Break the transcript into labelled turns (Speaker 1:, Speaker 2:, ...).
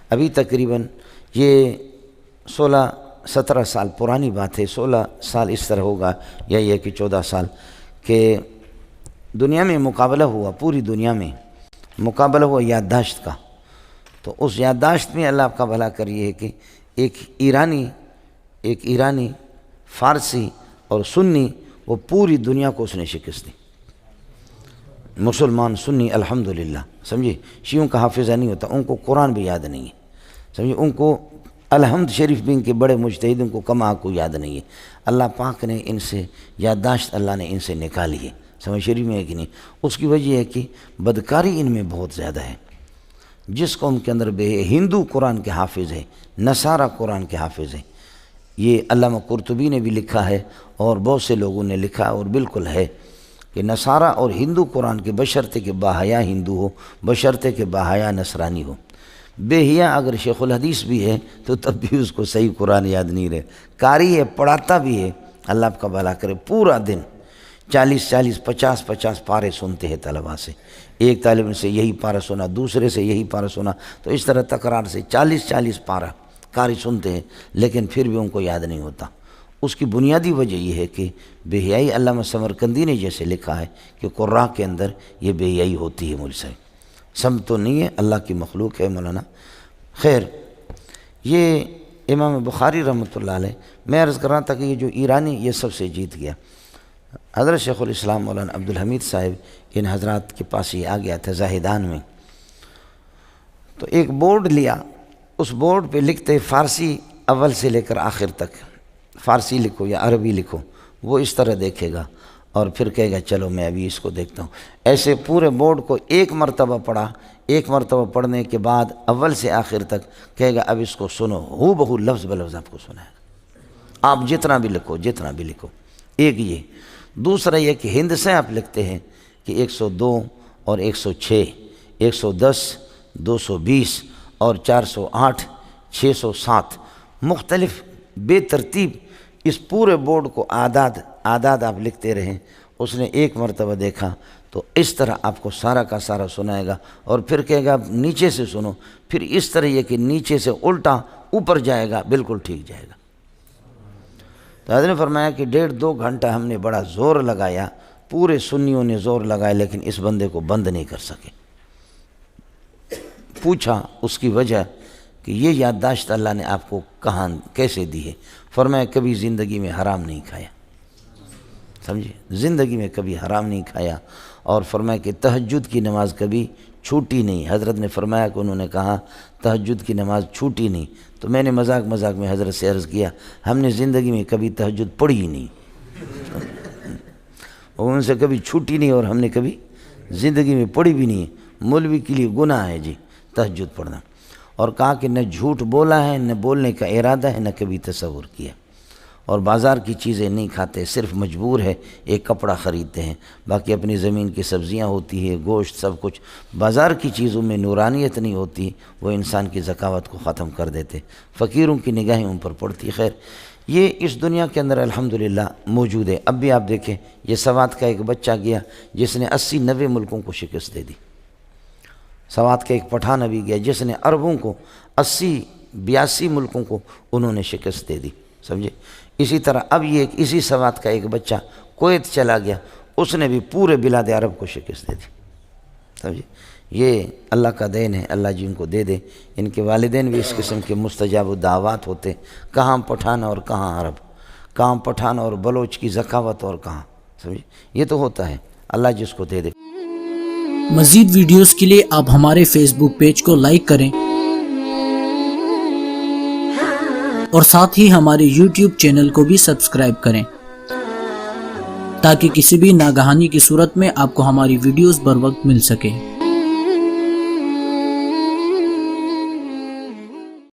Speaker 1: ابھی تقریباً یہ 16-17 سال پرانی بات ہے، 16 سال اس طرح ہوگا یا یہ کہ 14 سال کہ دنیا میں مقابلہ ہوا، پوری دنیا میں مقابلہ ہوا یادداشت کا. تو اس یادداشت میں اللہ آپ کا بھلا کریے ہے کہ ایک ایرانی فارسی اور سنی، وہ پوری دنیا کو اس نے شکست دی. مسلمان سنی الحمدللہ، سمجھے. شیعوں کا حافظہ نہیں ہوتا، ان کو قرآن بھی یاد نہیں ہے، سمجھے. ان کو الحمد شریف بھی ان کے بڑے مجتہد، ان کو کما کو یاد نہیں ہے. اللہ پاک نے ان سے یادداشت، اللہ نے ان سے نکالی ہے، سمجھ شریف میں ہے کہ نہیں. اس کی وجہ ہے کہ بدکاری ان میں بہت زیادہ ہے. جس قوم کے اندر ہندو قرآن کے حافظ ہے، نصارہ قرآن کے حافظ ہے. یہ علامہ قرطبی نے بھی لکھا ہے اور بہت سے لوگوں نے لکھا اور بالکل ہے کہ نصارہ اور ہندو قرآن کے بشرطے کہ باحیا ہندو ہو، بشرطے کہ باحیا نصرانی ہو. بے حیا اگر شیخ الحدیث بھی ہے تو تب بھی اس کو صحیح قرآن یاد نہیں رہے. قاری ہے، پڑھاتا بھی ہے، اللہ آپ کا بھلا کرے. پورا دن 40-40 50-50 پارے سنتے ہیں طلباء سے. ایک طالب سے یہی پارہ سنا، دوسرے سے یہی پارہ سنا، تو اس طرح تکرار سے 40-40 پارہ قاری سنتے ہیں، لیکن پھر بھی ان کو یاد نہیں ہوتا. اس کی بنیادی وجہ یہ ہے کہ بے حیائی. علامہ سمرقندی نے جیسے لکھا ہے کہ قراء کے اندر یہ بے حیائی ہوتی ہے. مجھ سے سم تو نہیں ہے، اللہ کی مخلوق ہے مولانا. خیر، یہ امام بخاری رحمۃ اللہ علیہ، میں عرض کر رہا تھا کہ یہ جو ایرانی یہ سب سے جیت گیا. حضرت شیخ الاسلام مولانا عبدالحمید صاحب ان حضرات کے پاس یہ آ گیا تھا زاہدان میں. تو ایک بورڈ لیا، اس بورڈ پہ لکھتے فارسی اول سے لے کر آخر تک، فارسی لکھو یا عربی لکھو. وہ اس طرح دیکھے گا اور پھر کہے گا چلو میں ابھی اس کو دیکھتا ہوں. ایسے پورے بورڈ کو ایک مرتبہ پڑھا. ایک مرتبہ پڑھنے کے بعد اول سے آخر تک کہے گا اب اس کو سنو. ہو بہو لفظ بلفظ آپ کو سنائے گا، آپ جتنا بھی لکھو جتنا بھی لکھو. ایک یہ. دوسرا یہ کہ ہند سے آپ لکھتے ہیں کہ 102 اور 106، 110، 220 اور 408، 607 مختلف بے ترتیب اس پورے بورڈ کو اعداد آپ لکھتے رہیں. اس نے ایک مرتبہ دیکھا تو اس طرح آپ کو سارا کا سارا سنائے گا اور پھر کہے گا نیچے سے سنو. پھر اس طرح یہ کہ نیچے سے الٹا اوپر جائے گا، بالکل ٹھیک جائے گا. تو حضرت نے فرمایا کہ 1.5-2 گھنٹہ ہم نے بڑا زور لگایا، پورے سنیوں نے زور لگایا، لیکن اس بندے کو بند نہیں کر سکے. پوچھا اس کی وجہ کہ یہ یادداشت اللہ نے آپ کو کہاں کیسے دی ہے؟ فرمایا کبھی زندگی میں حرام نہیں کھایا، سمجھے، زندگی میں کبھی حرام نہیں کھایا. اور فرمایا کہ تہجد کی نماز کبھی چھوٹی نہیں. حضرت نے فرمایا کہ انہوں نے کہا تہجد کی نماز چھوٹی نہیں. تو میں نے مذاق میں حضرت سے عرض کیا ہم نے زندگی میں کبھی تہجد پڑھی ہی نہیں. ان سے کبھی چھوٹی نہیں اور ہم نے کبھی زندگی میں پڑھی بھی نہیں. مولوی کے لیے گناہ ہے جی تہجد پڑھنا. اور کہا کہ نہ جھوٹ بولا ہے، نہ بولنے کا ارادہ ہے، نہ کبھی تصور کیا. اور بازار کی چیزیں نہیں کھاتے، صرف مجبور ہے ایک کپڑا خریدتے ہیں، باقی اپنی زمین کی سبزیاں ہوتی ہے، گوشت، سب کچھ. بازار کی چیزوں میں نورانیت نہیں ہوتی، وہ انسان کی ذکاوت کو ختم کر دیتے، فقیروں کی نگاہیں ان پر پڑتی. خیر، یہ اس دنیا کے اندر الحمدللہ موجود ہے. اب بھی آپ دیکھیں یہ سوات کا ایک بچہ گیا جس نے 80-90 ملکوں کو شکست دے دی. سوات کا ایک پٹھان ابھی گیا جس نے عربوں کو 80-82 ملکوں کو انہوں نے شکست دے دی، سمجھے. اسی طرح اب یہ اسی سوات کا ایک بچہ کویت چلا گیا، اس نے بھی پورے بلاد عرب کو شکست دے دی، سمجھے. یہ اللہ کا دین ہے، اللہ جن کو دے دے. ان کے والدین بھی اس قسم کے مستجاب الدعوات ہوتے. کہاں پٹھان اور کہاں عرب، کہاں پٹھان اور بلوچ کی ذکاوت اور کہاں، سمجھے. یہ تو ہوتا ہے، اللہ جس کو دے دے.
Speaker 2: مزید ویڈیوز کے لیے آپ ہمارے فیس بک پیج کو لائک کریں اور ساتھ ہی ہمارے یوٹیوب چینل کو بھی سبسکرائب کریں تاکہ کسی بھی ناگہانی کی صورت میں آپ کو ہماری ویڈیوز بر وقت مل سکے.